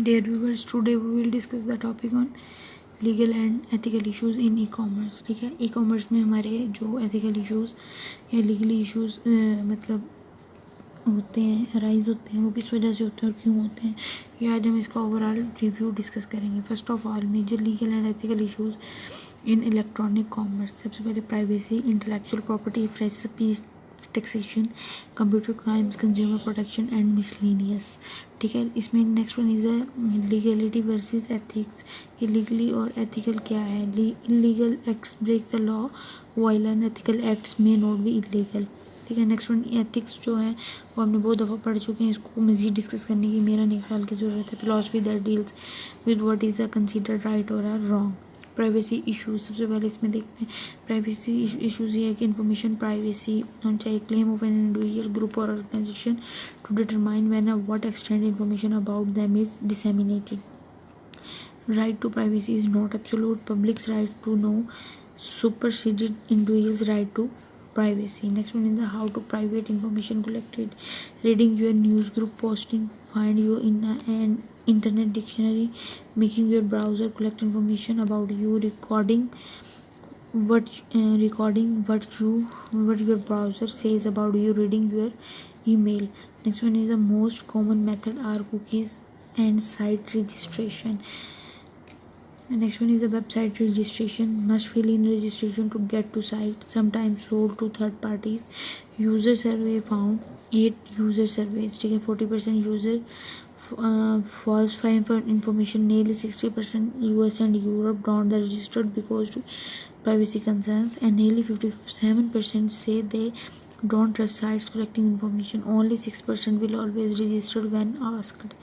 Dear viewers, today we will discuss the topic on legal and ethical issues in e commerce. ठीक है, e commerce में हमारे जो ethical issues या legally issues मतलब होते हैं, राइज होते हैं, वो किस वजह से होते हैं और क्यों होते हैं, ये आज हम इसका ओवरऑल रिव्यू डिस्कस करेंगे. First of all, major legal and ethical issues in electronic commerce. सबसे पहले privacy, intellectual property, free speech, taxation, computer crimes, consumer protection and miscellaneous. ठीक है, इसमें next one is the legality versus ethics. ये legally और ethical क्या है. Illegal acts break the law while unethical acts may not be illegal. ठीक है, next one ethics जो है वो हमने बहुत दफ़ा पढ़ चुके हैं, इसको मज़ीद डिस्कस करने की मेरा नहीं ख्याल की ज़रूरत है. Philosophy that deals with what is a considered right और अ रॉन्ग. प्राइवेसी इश्यूज, सबसे पहले इसमें देखते हैं. प्राइवेसी इश्यूज ये है कि इंफॉर्मेशन प्राइवेसी होनी चाहिए. Claim of an individual, group और ऑर्गेनाइजेशन टू डिटरमाइन व्हेन और what extent information about them is disseminated. Right to privacy is not absolute. Public's right to know superseded individuals' right to privacy. Next one is the how to private information collected. Reading your news group posting, find you in an internet dictionary, making your browser collect information about you, recording what your browser says about you, reading your email. Next one is the most common method are cookies and site registration. Next one is the website registration. Must fill in registration to get to site, sometimes sold to third parties. User survey found 8 user surveys. ठीक है, 40% user falsify information. Nearly 60% US and Europe don't the registered because to privacy concerns, and nearly 57% say they don't trust sites collecting information. Only 6% will always register when asked.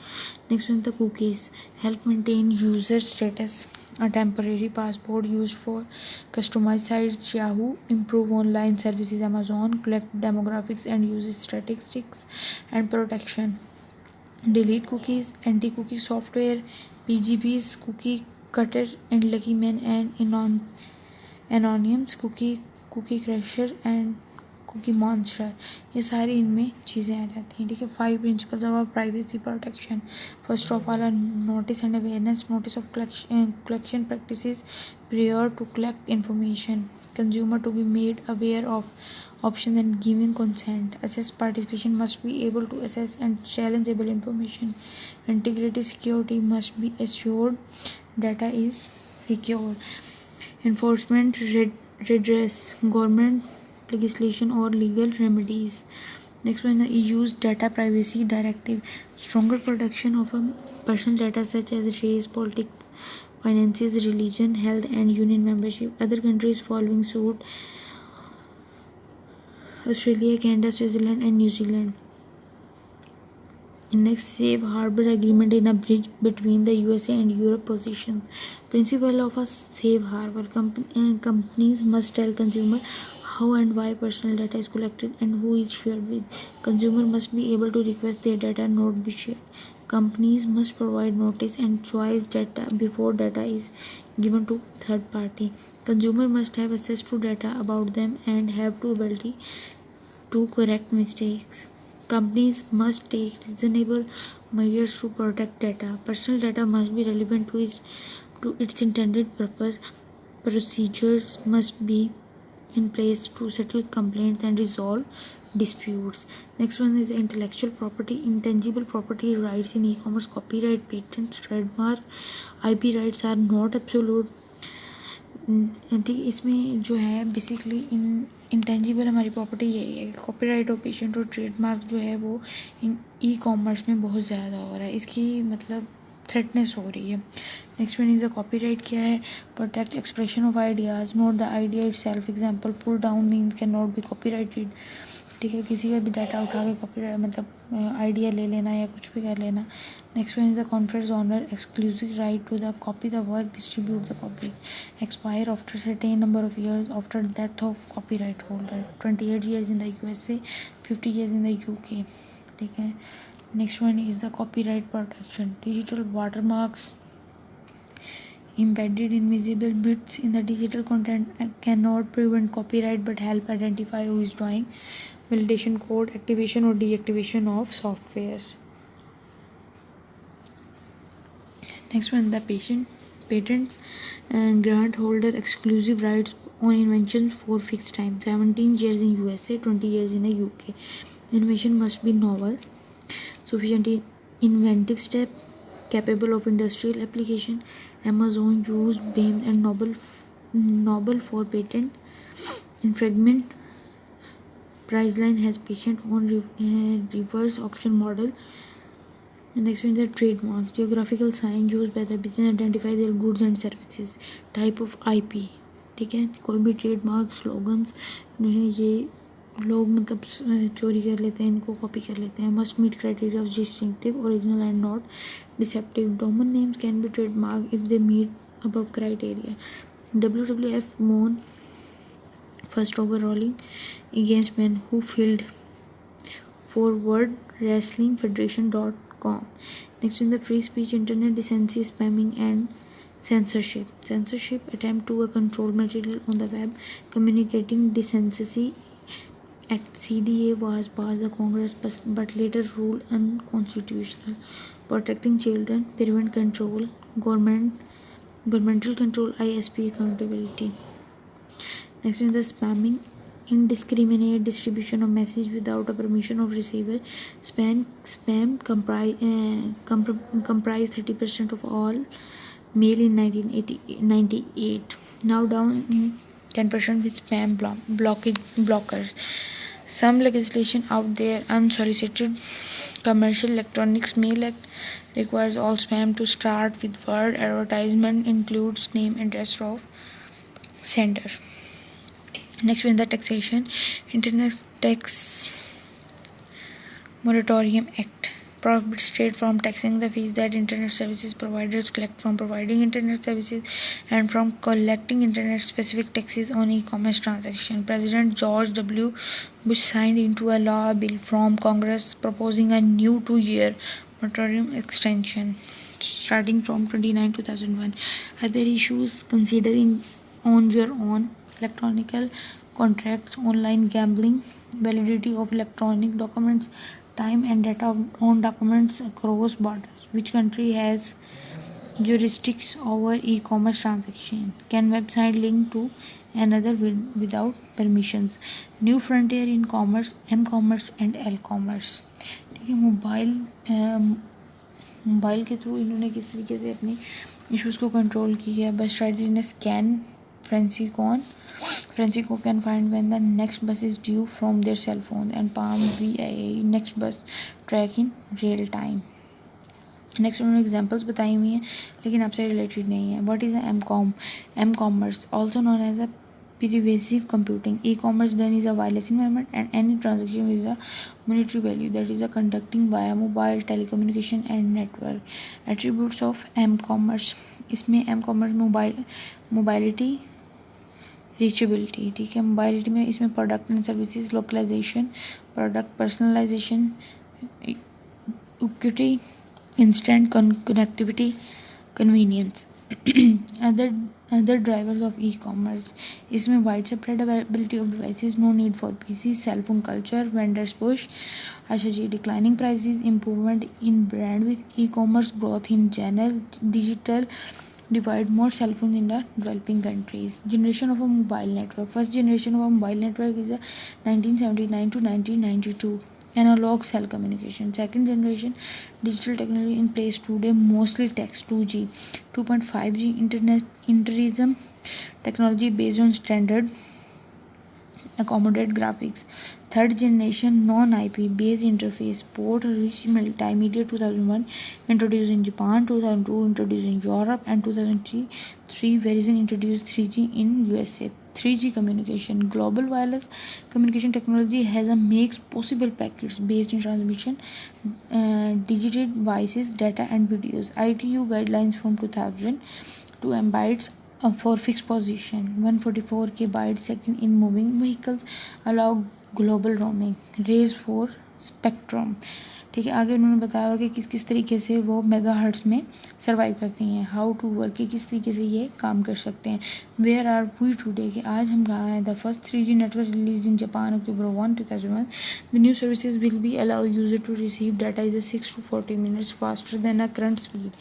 Next one, the cookies help maintain user status. A temporary passport used for customized sites. Yahoo improve online services. Amazon collect demographics and uses statistics and protection. Delete cookies, anti-cookie software, PGPs, cookie cutter and Lucky Man and Anonymous, cookie crusher and cookie monster. ये सारी इनमें चीज़ें आ जाती हैं. ठीक है, 5 principles of privacy protection. First of all, notice and awareness. Notice of collection practices prior to collect information. Consumer to be made aware of options and giving consent. Assess participation must be able to assess and challengeable information. Integrity security must be assured data is secure. Enforcement redress, government legislation or legal remedies. Next one is the EU's data privacy directive. Stronger protection of personal data such as race, politics, finances, religion, health and union membership. Other countries following suit: Australia, Canada, Switzerland and New Zealand. Next, safe harbor agreement in a bridge between the USA and Europe positions. Principle of a safe harbor. Companies must tell consumer how and why personal data is collected and who is shared with. Consumer must be able to request their data not be shared. Companies must provide notice and choice data before data is given to third party. Consumer must have access to data about them and have the ability to correct mistakes. Companies must take reasonable measures to protect data. Personal data must be relevant to its intended purpose. Procedures must be in place to settle complaints and resolve disputes. Next one is intellectual property. Intangible property rights in e-commerce. Copyright, patents, trademark, IP rights are not absolute. ठीक, इसमें जो है basically intangible हमारी property यही है. Copyright और patent और trademark जो है वो इन ई कॉमर्स में बहुत ज़्यादा हो रहा है. इसकी मतलब थ्रेटनेस हो रही है. Next one is a copyright क्या है. Protect expression of ideas, not the idea itself. Example, pull down means can not be copyrighted. ठीक है, किसी का भी डाटा उठा के कॉपीराइट मतलब आइडिया ले लेना या कुछ भी कर लेना. Next one is the conference owner, exclusive right to the copy the work, distribute the copy. Expire after certain number of years after death of copyright holder. 28 years in the USA, 50 years in the UK. ठीक है. Next one is the copyright protection. Digital watermarks, embedded invisible bits in the digital content cannot prevent copyright but help identify who is doing. Validation code, activation or deactivation of softwares. Next one, the patents grant holder exclusive rights on inventions for fixed time. 17 years in USA, 20 years in the UK. Innovation must be novel, sufficiently inventive step, capable of industrial application. Amazon used Bain and Nobel for patent infringement. Priceline has patent on reverse auction model. The next one is the trademarks. Geographical sign used by the business identify their goods and services. Type of IP. ठीक है, कोई भी trademark slogans जो है ये लोग मतलब चोरी कर लेते हैं, इनको कॉपी कर लेते हैं. Must meet criteria of distinctive, original and not deceptive. Domain names can be trademark if they meet above criteria. WWF won first overalling against men who filled for wordwrestlingfederation.com. Next in the free speech, internet decency, spamming and censorship. Censorship attempt to control material on the web. Communicating Decency Act CDA was passed the Congress but later ruled unconstitutional. Protecting children, prevent control, governmental control, ISP accountability. Next is the spamming, indiscriminate distribution of message without a permission of receiver. Spam comprise 30% of all mail in 1998. Now down 10% with spam blockers. Some legislation out there, Unsolicited Commercial Electronics Mail Act, requires all spam to start with word. Advertisement includes name and address of sender. Next one, the taxation. Internet Tax Moratorium Act prohibits state from taxing the fees that internet services providers collect from providing internet services and from collecting internet specific taxes on e-commerce transactions. President George W. Bush signed into a law a bill from Congress proposing a new 2-year moratorium extension starting from 29/2001. Other issues considering on your own: electronic contracts, online gambling, validity of electronic documents, time and data on documents across borders. Which country has jurisdiction over e-commerce transaction? Can website link to another without permissions? New frontier in commerce, m-commerce and l-commerce. ठीक है, mobile के through इन्होंने किस तरीके से अपने issues को control की है. बस readiness can Francisco can find when the next bus is due from their cell phone, and Palm VIA next bus track in real time. Next उन्होंने एग्जाम्पल्स बताई हुई हैं लेकिन आपसे रिलेटेड नहीं है. What is m-commerce, also known as a pervasive computing. E-commerce done is a wireless environment and any transaction with a monetary value that is a conducting via mobile, telecommunication and network. Attributes of m-commerce. इसमें m-commerce mobility, reachability. ठीक है, mobility में इसमें product and services, localisation, product personalisation, equity, instant connectivity, convenience. other drivers of e-commerce. इसमें widespread availability of devices, no need for PC, cell phone culture, vendors push. अच्छा जी, declining prices, improvement in brand with e-commerce, growth in general, digital divide, more cell phones in the developing countries. Generation of a mobile network. First generation of a mobile network is a 1979 to 1992. Analog cell communication. Second generation digital technology in place today, mostly text, 2G, 2.5G interism technology based on standard accommodate graphics. Third generation non-IP based interface port rich multimedia, 2001 introduced in Japan, 2002 introduced in Europe and 2003 version introduced 3G in USA. 3G communication. Global wireless communication technology has a makes possible packets based in transmission, digital devices, data and videos. ITU guidelines from 2000 to bytes for fixed position, 144 bytes second in moving vehicles, allow global roaming. Raise for spectrum. ठीक है। आगे उन्होंने बताया हुआ कि किस किस तरीके से वो मेगाहर्ट्ज में सर्वाइव करती हैं, हाउ टू वर्क, कि किस तरीके से ये काम कर सकते हैं। वेयर आर वी टुडे, कि आज हम कहाँ हैं। The first 3G network release in Japan October 1, 2001. The new services will be allow user to receive data is 6 to 40 minutes faster than a current speed,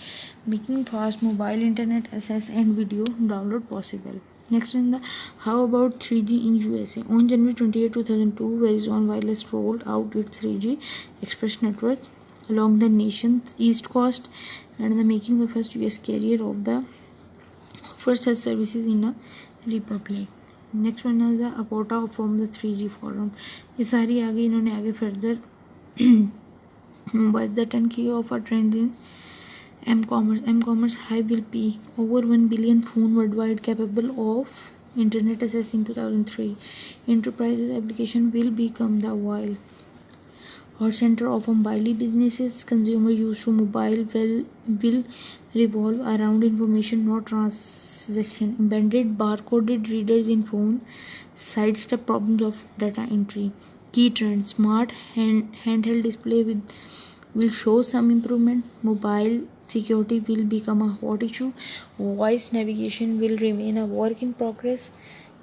making fast mobile internet access and video download possible. Next in the how about 3G in USA. On January 28, 2002, Verizon Wireless rolled out its 3G Express network along the nation's east coast and the making the first US carrier of the offer such services in a republic. Next one is the a quota from the 3G forum. ये सारी आगे इन्होंने आगे further but the 10K of a trend in M-commerce hive will peak over 1 billion phone worldwide capable of internet access in 2003. Enterprises application will become the while or center of mobile businesses. Consumer use to mobile will revolve around information, not transaction. Embedded barcoded readers in phone sidestep problems of data entry. Key trends: smart handheld display will show some improvement. Mobile security will become a hot issue. Voice navigation will remain a work in progress.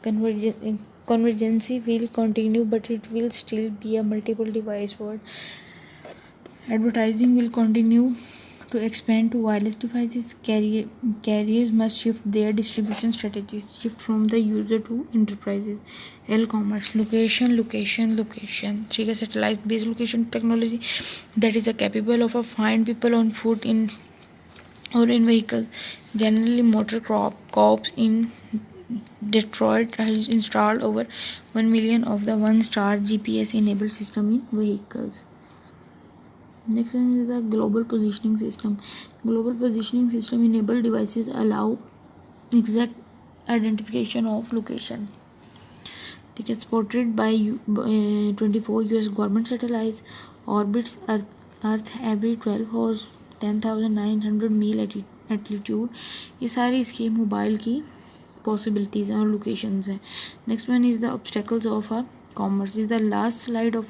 Convergence will continue, but it will still be a multiple device world. Advertising will continue to expand to wireless devices. Carriers must shift their distribution strategies, shift from the user to enterprises. L-commerce, location. ठीक है, satellite based location technology that is capable of find people on foot in or in vehicles. Generally, motor corps in Detroit has installed over 1 million of the one-star GPS-enabled system in vehicles. Next one is the global positioning system. Global positioning system enabled devices allow exact identification of location. It is supported by 24 US government satellites, orbits Earth every 12 hours, 10,900 meal altitude. ये सारी इसकी mobile की possibilities हैं और locations हैं. Next one is the obstacles of a commerce. Is the last slide of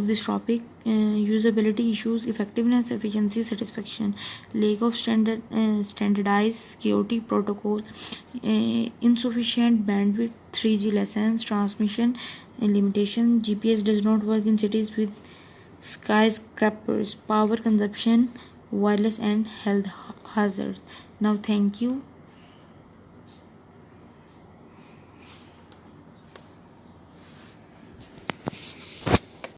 this topic. Usability issues, effectiveness, efficiency, satisfaction, lack of standardized security protocol, insufficient bandwidth, 3G lessons, transmission limitation, GPS does not work in cities with skyscrapers, power consumption, wireless and health hazards. Now thank you.